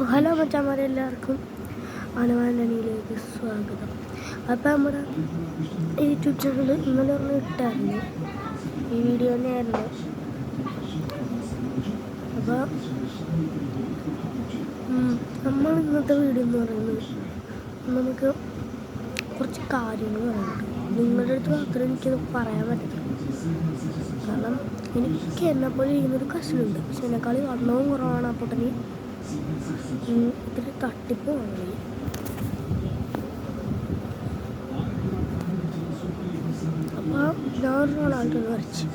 Hello മച്ചാന്മാരെ, എല്ലാവർക്കും അനവാനണിയിലേക്ക് സ്വാഗതം. അപ്പോൾ നമ്മുടെ യൂട്യൂബ് ചാനൽ ഇന്നലെ ഇട്ടായിരുന്നു, ഈ വീഡിയോ തന്നെയായിരുന്നു. അപ്പോൾ നമ്മൾ ഇന്നത്തെ വീഡിയോ എന്ന് പറയുന്നത് നമുക്ക് കുറച്ച് കാര്യങ്ങൾ പറയാനുണ്ട്. നിങ്ങളുടെ അടുത്ത് മാത്രമേ എനിക്കത് പറയാൻ പറ്റത്തുള്ളൂ. കാരണം എനിക്ക് എന്നെപ്പോലെ ചെയ്യുന്നൊരു കസിനുണ്ട്, പക്ഷെ എന്നെക്കാളി വണ്ണവും കുറവാണ്. ആ പൊട്ടന് ഇത്തിരി തട്ടിപ്പ് വാങ്ങി. അപ്പോൾ ഞാൻ റൊണാൾഡോ വരച്ച്,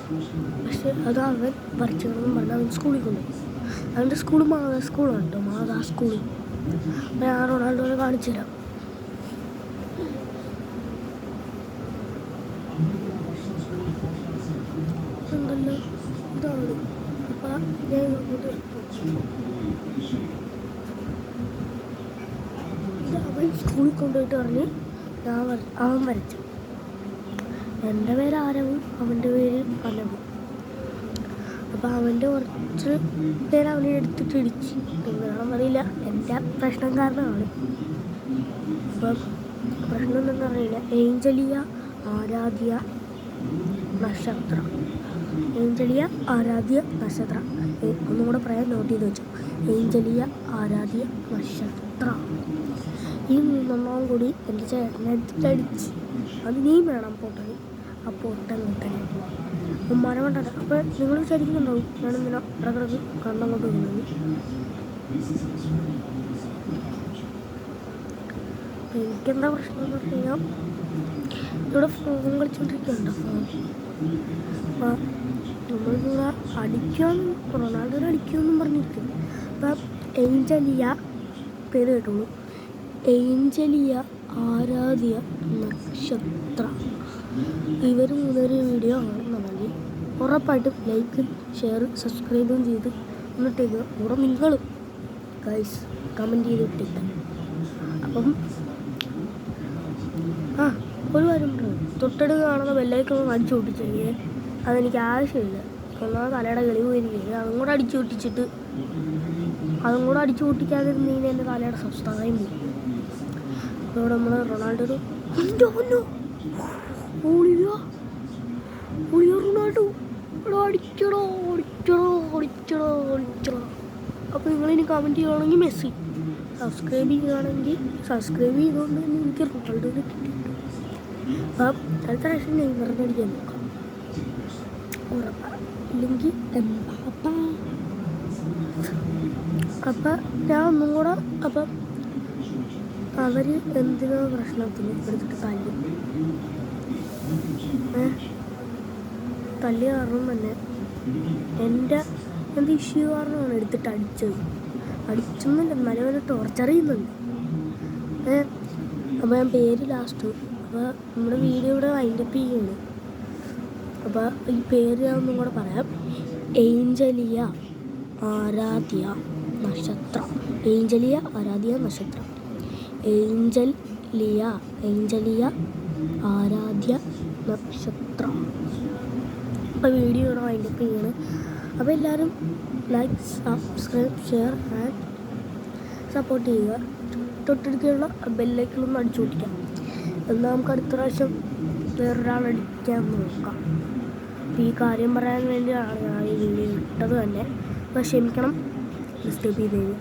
പക്ഷെ അത് അവൻ വരച്ചതെന്ന് പറഞ്ഞാൽ അവൻ സ്കൂളിൽ കൊണ്ടുപോയി. അവൻ്റെ സ്കൂൾ മാതാ സ്കൂളാണ് കേട്ടോ, മാതാ സ്കൂളിൽ. അപ്പോൾ ഞാൻ റൊണാൾഡോനെ കാണിച്ചു തരാം. ഉണ്ടല്ലോ, ഇതാണ്. അപ്പം ഞാൻ ഇങ്ങോട്ട് ഇത് അവൻ സ്കൂളിൽ കൊണ്ടുപോയിട്ട് പറഞ്ഞ് അവൻ വരച്ചു. എൻ്റെ പേര് ആരവും, അവൻ്റെ പേര് അനവും. അപ്പോൾ അവൻ്റെ കുറച്ച് പേര് അവനെ എടുത്തിട്ട് ഇടിച്ച് എന്താണെന്ന് അറിയില്ല. എൻ്റെ പ്രശ്നം കാരണമാണ്. അപ്പം പ്രശ്നം എന്താണെന്ന് അറിയില്ല. ഏഞ്ചലിയ ആരാധ്യ നക്ഷത്രം, ഏഞ്ചലിയ ആരാധ്യ നക്ഷത്രം. ഒന്നും കൂടെ പറയാൻ നോട്ട് ചെയ്ത് വെച്ചു. ഏഞ്ചലിയ ആരാധ്യ നക്ഷത്രം. ഈ മൂന്നെണ്ണവും കൂടി എൻ്റെ ചേട്ടനെ എടുത്തിട്ടടിച്ച്. അത് നീ വേണം പൊട്ടണി. ആ പൊട്ടൻ കിട്ടണേ ഉമ്മാനെ കൊണ്ടല്ല. അപ്പോൾ നിങ്ങൾ വിചാരിക്കുന്നുണ്ടാവും ഞാനെന്തിനാ ഇടക്കിടക്ക് കണ്ണങ്ങോട്ട് വരുന്നത്. എനിക്കെന്താ പ്രശ്നം എന്ന് പറഞ്ഞു കഴിഞ്ഞാൽ, ഇവിടെ ഫോൺ കളിച്ചുകൊണ്ടിരിക്കുന്നുണ്ട്. അപ്പം നമ്മളിവിടെ അടിക്കുമെന്നും റൊണാൾഡോനെ അടിക്കുമെന്നും പറഞ്ഞിരിക്കും. അപ്പം ഏഞ്ചലിയ പേര് കേട്ടുള്ളൂ, ഏഞ്ചലിയ ആരാധ്യ നക്ഷത്രം. ഇവർ മൂന്നൊരു വീഡിയോ കാണുന്നുണ്ടെങ്കിൽ ഉറപ്പായിട്ടും ലൈക്കും ഷെയറും സബ്സ്ക്രൈബും ചെയ്ത് എന്നിട്ടേക്ക് കൂടെ നിങ്ങളും ഗൈസ് കമൻറ്റ് ചെയ്തിട്ടേക്ക്. അപ്പം ഒരു കാര്യം പറഞ്ഞു, തൊട്ടടുത്ത് കാണുന്ന ബെല്ലൈക്കൊന്നും അടിച്ചു പൊട്ടിച്ചേ. അതെനിക്ക് ആവശ്യമില്ല. ഒന്നാമത് തലയുടെ കളി പോയിരിക്കും. അതും കൂടെ അടിച്ചു പൊട്ടിക്കാതിരുന്നതിന് എൻ്റെ തലയുടെ സ്വസ്ഥതയും പോയി. അപ്പോൾ ഇവിടെ നമ്മൾ റൊണാൾഡോ റൊണാൾഡോ അടിച്ചടോ. അപ്പോൾ നിങ്ങളിനി കമൻറ്റ് ചെയ്യുകയാണെങ്കിൽ മെസ്സി, സബ്സ്ക്രൈബ് ചെയ്യുകയാണെങ്കിൽ സബ്സ്ക്രൈബ് ചെയ്തുകൊണ്ട് തന്നെ എനിക്ക് റൊണാൾഡോനെ കിട്ടിയിട്ടുണ്ട്. അപ്പം അടുത്ത പ്രാവശ്യം നെയ്മറിനെ അടിക്കാൻ നോക്കാം, ഉറപ്പാണ്. ഇല്ലെങ്കിൽ എംബാപ്പ. അപ്പം ഞാൻ ഒന്നും കൂടെ, അപ്പം അവർ എന്തിനോ പ്രശ്നത്തിന് എടുത്തിട്ട് തല്ലി കാരണം തന്നെ എൻ്റെ ഇഷ്യൂ കാരണമാണ് എടുത്തിട്ട് അടിച്ചൊന്നുമില്ല. എന്നാലും അവനെ ടോർച്ചർ ചെയ്യുന്നുണ്ട്. അപ്പോൾ ഞാൻ പേര് ലാസ്റ്റ്, അപ്പോൾ നമ്മുടെ വീഡിയോ ഇവിടെ വൈൻഡപ്പ് ചെയ്യുകയാണ്. അപ്പോൾ ഈ പേര് ഞാൻ ഒന്നും കൂടെ പറയാം. ഏഞ്ചലിയ ആരാധ്യ നക്ഷത്രം, ഏഞ്ചലിയ ആരാധ്യ നക്ഷത്രം, ഏഞ്ചലിയ ആരാധ്യ നക്ഷത്രം. അപ്പോൾ വീഡിയോ ഇവിടെ വൈൻഡപ്പ് ചെയ്യാണ്. അപ്പോൾ എല്ലാവരും like, subscribe, share and support ചെയ്യുക. തൊട്ടടുത്തുള്ള ബെല്ലൈക്കണൊന്ന് അടിച്ചു പൊട്ടിക്കാം. എന്നാൽ നമുക്ക് അടുത്ത പ്രാവശ്യം വേറൊരാളടിക്കാൻ നോക്കാം. അപ്പോൾ ഈ കാര്യം പറയാൻ വേണ്ടിയാണ് ഞാൻ ഈ വീഡിയോ ഇട്ടത് തന്നെ. അപ്പോൾ ക്ഷമിക്കണം, ഡിസ്റ്റർബ് ചെയ്തത്.